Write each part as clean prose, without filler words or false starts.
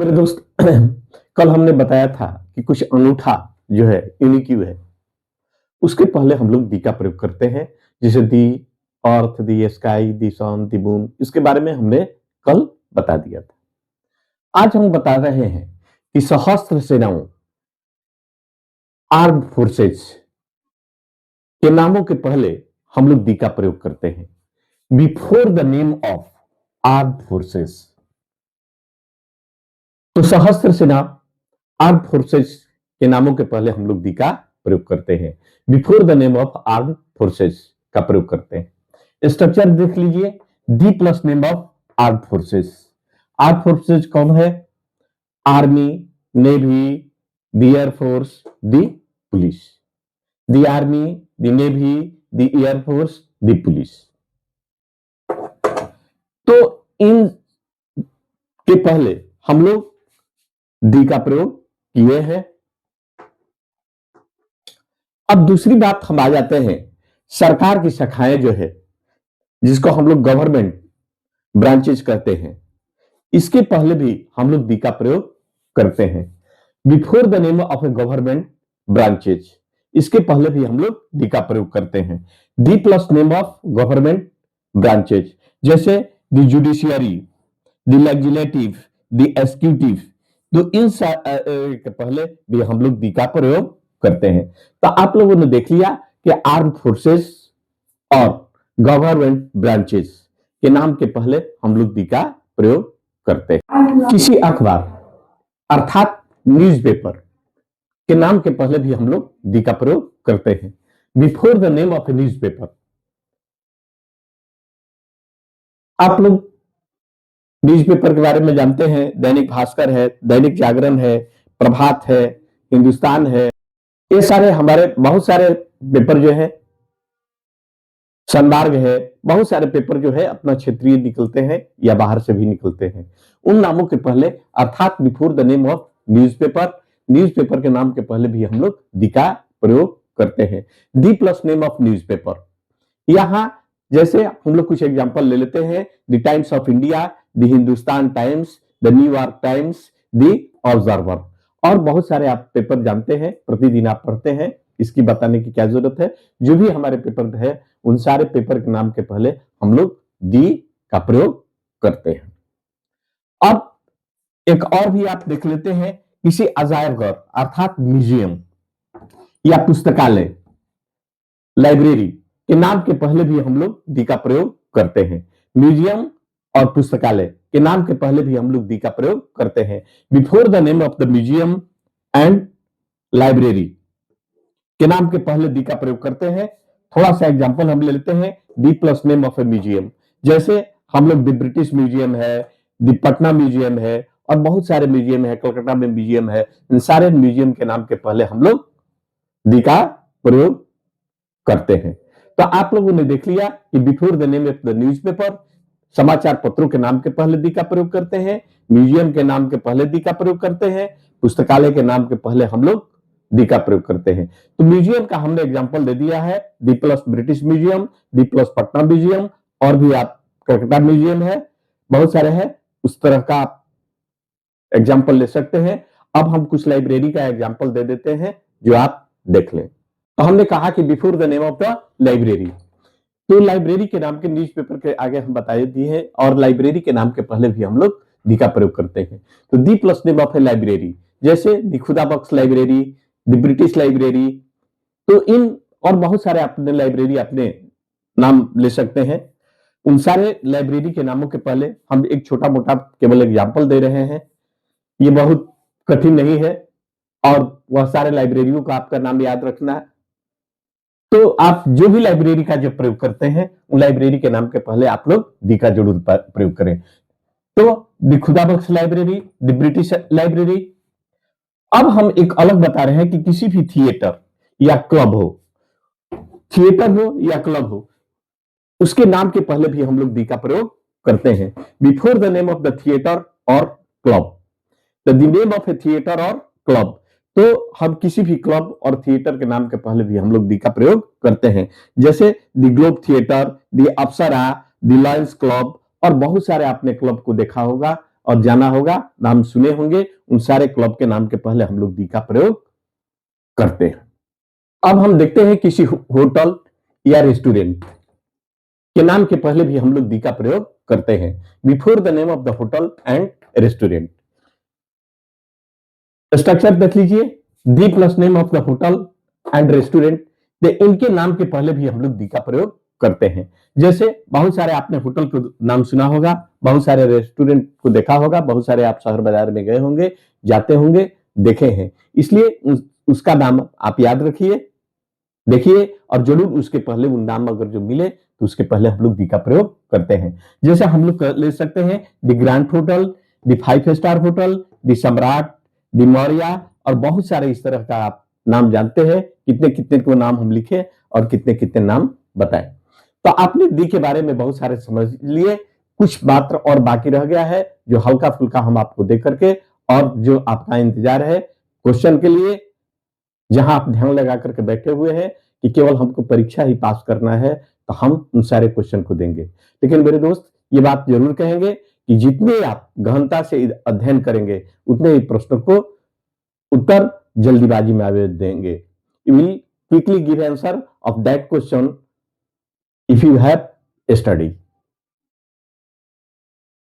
मेरे दोस्त कल हमने बताया था कि कुछ अनूठा जो है यूनिक यू है उसके पहले हम लोग दी का प्रयोग करते हैं। जैसे दी अर्थ, दी स्काई, दी सन, दी मून, इसके बारे में हमने कल बता दिया था। आज हम बता रहे हैं कि सशस्त्र सेनाओं आर्म्ड फोर्सेस के नामों के पहले हम लोग दी का प्रयोग करते हैं। Before the name of armed forces, तो सशस्त्र सेना आर्म फोर्सेस के नामों के पहले हम लोग दी का प्रयोग करते हैं। Before the name of arm forces का प्रयोग करते हैं। स्ट्रक्चर देख लीजिए, the plus name of arm forces. Arm forces कौन है? Army, navy, the air force, the police. The army, the navy, the air force, the police. तो इन के पहले हम लोग दी का प्रयोग किए हैं। अब दूसरी बात हम आ जाते हैं, सरकार की शाखाएं जो है जिसको हम लोग गवर्नमेंट ब्रांचेज कहते हैं, इसके पहले भी हम लोग दी का प्रयोग करते हैं। Before the name of A government branches, इसके पहले भी हम लोग दी का प्रयोग करते हैं। The plus name of government branches, जैसे the judiciary, the legislative, the executive, तो इन के पहले भी हम लोग दी का प्रयोग करते हैं। तो आप लोगों ने देख लिया कि आर्म फोर्सेस और गवर्नमेंट ब्रांचेस के नाम के पहले हम लोग दी का प्रयोग करते हैं। किसी अखबार अर्थात न्यूज़पेपर के नाम के पहले भी हम लोग दी का प्रयोग करते हैं। Before the name of A newspaper, आप लोग न्यूज़पेपर के बारे में जानते हैं, दैनिक भास्कर है, दैनिक जागरण है, प्रभात है, हिंदुस्तान है, ये सारे हमारे बहुत सारे पेपर जो है, संदर्भ है, बहुत सारे पेपर जो है अपना क्षेत्रीय निकलते हैं या बाहर से भी निकलते हैं। उन नामों के पहले अर्थात before the name of newspaper, newspaper के नाम के पहले भी हम लोग दी का प्रयोग करते हैं। The plus name of newspaper, यहां जैसे हम लोग कुछ एग्जांपल ले लेते हैं, the times of India, the Hindustan times, the New York times, the observer, और बहुत सारे आप पेपर जानते हैं, प्रतिदिन आप पढ़ते हैं, इसकी बताने की क्या जरूरत है। जो भी हमारे पेपर है उन सारे पेपर के नाम के पहले हम लोग दी का प्रयोग करते हैं। अब एक और भी आप देख लेते हैं, किसी अजायब घर अर्थात म्यूजियम या पुस्तकालय, लाइब्रेरी के नाम के पहले भी हम लोग दी का प्रयोग करते हैं। म्यूजियम और पुस्तकालय के नाम के पहले भी हम लोग दी का प्रयोग करते हैं। Before the name of the museum and library के नाम के पहले दी का प्रयोग करते हैं। थोड़ा सा एग्जांपल हम ले लेते हैं, the plus name of a museum, जैसे हम लोग द ब्रिटिश म्यूजियम है, द पटना म्यूजियम है, और बहुत सारे म्यूजियम है, कोलकाता में म्यूजियम है। इन सारे म्यूजियम के नाम के पहले हम लोग दी का प्रयोग करते हैं। तो आप लोगों ने देख लिया कि before the name of the newspaper, समाचार पत्रों के नाम के पहले दी का प्रयोग करते हैं, म्यूजियम के नाम के पहले दी का प्रयोग करते हैं, पुस्तकालय के नाम के पहले हम लोग दी का प्रयोग करते हैं। तो म्यूजियम का हमने एग्जांपल दे दिया है, दी प्लस ब्रिटिश म्यूजियम, दी प्लस पटना म्यूजियम, और भी आप कलकत्ता म्यूजियम है, बहुत सारे हैं, उस तरह का आप एग्जांपल ले सकते हैं। अब हम कुछ लाइब्रेरी का एग्जांपल दे देते हैं जो आप देख लें। तो हमने कहा कि before the name of the library, तो लाइब्रेरी के नाम के न्यूज़पेपर के आगे हम बताए दिए हैं, और लाइब्रेरी के नाम के पहले भी हम लोग दी का प्रयोग करते हैं। तो the plus name of a library, जैसे the Khuda Bakhsh library, the British library, तो इन और बहुत सारे अपने लाइब्रेरी अपने नाम ले सकते हैं। उन सारे लाइब्रेरी के नामों के पहले हम एक छोटा मोटा केवल एग्जाम्पल दे रहे हैं, ये बहुत कठिन नहीं है, और वह सारे लाइब्रेरियों का आपका नाम याद रखना है। तो आप जो भी लाइब्रेरी का जो प्रयोग करते हैं, उन लाइब्रेरी के नाम के पहले आप लोग दी का जरूर प्रयोग करें। तो the Khuda Bakhsh library, the British library. अब हम एक अलग बता रहे हैं कि किसी भी थिएटर या क्लब हो, थिएटर हो या क्लब हो, उसके नाम के पहले भी हम लोग दी का प्रयोग करते हैं। Before the name of the theatre or club, the name of a theatre or club, तो हम किसी भी क्लब और थिएटर के नाम के पहले भी हम लोग दी का प्रयोग करते हैं। जैसे the globe theatre, the Apsara, the Lions club, और बहुत सारे आपने क्लब को देखा होगा, और जाना होगा, नाम सुने होंगे, उन सारे क्लब के नाम के पहले हम लोग दी का प्रयोग करते हैं। अब हम देखते हैं किसी होटल या रेस्टोरेंट के नाम के पहले भी हम लोग दी का प्रयोग करते हैं। Before the name of the hotel and restaurant, structure देख लीजिए, the plus name of the hotel and restaurant, इनके नाम के पहले भी हम लोग दी का प्रयोग करते हैं। जैसे बहुत सारे आपने होटल को नाम सुना होगा, बहुत सारे रेस्टोरेंट को देखा होगा, बहुत सारे आप शहर बाजार में गए होंगे, जाते होंगे, देखे हैं, इसलिए उसका नाम आप याद रखिए, देखिए, और जरूर उसके पहले वो नाम अगर जो मिले तो उसके पहले हम लोग दी का प्रयोग करते हैं। जैसे हम लोग ले सकते हैं the grand hotel, the 5 star hotel, the सम्राट, द मौर्या, और बहुत सारे इस तरह का आप नाम जानते हैं। कितने कितने को नाम हम लिखे और कितने कितने नाम बताएं। तो आपने दी के बारे में बहुत सारे समझ लिए, कुछ मात्र और बाकी रह गया है जो हल्का फुल्का हम आपको दे करके, और जो आपका इंतजार है क्वेश्चन के लिए, जहां आप ध्यान लगा करके बैठे हुए हैं कि केवल हमको परीक्षा ही पास करना है, तो हम उन सारे क्वेश्चन को देंगे। लेकिन मेरे दोस्त ये बात जरूर कहेंगे कि जितने आप गहनता से अध्ययन करेंगे उतने ही प्रश्नों को उत्तर जल्दीबाजी में आवेदन देंगे। You will quickly give answer of that question if you have study.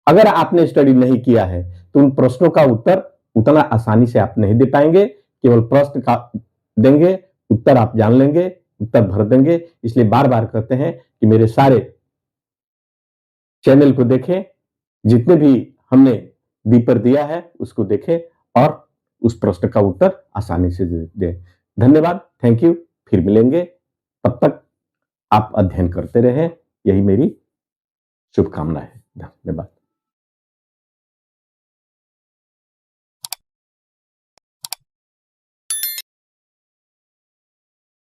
अगर आपने स्टडी नहीं किया है तो उन प्रश्नों का उत्तर उतना आसानी से आप नहीं दे पाएंगे। केवल प्रश्न का देंगे, उत्तर आप जान लेंगे, उत्तर भर देंगे। इसलिए बार बार कहते हैं कि मेरे सारे चैनल को देखें, जितने भी हमने दी पर दिया है उसको देखें और उस प्रश्न का उत्तर आसानी से दें। धन्यवाद, थैंक यू, फिर मिलेंगे। तब तक आप अध्ययन करते रहें, यही मेरी शुभकामना है। धन्यवाद।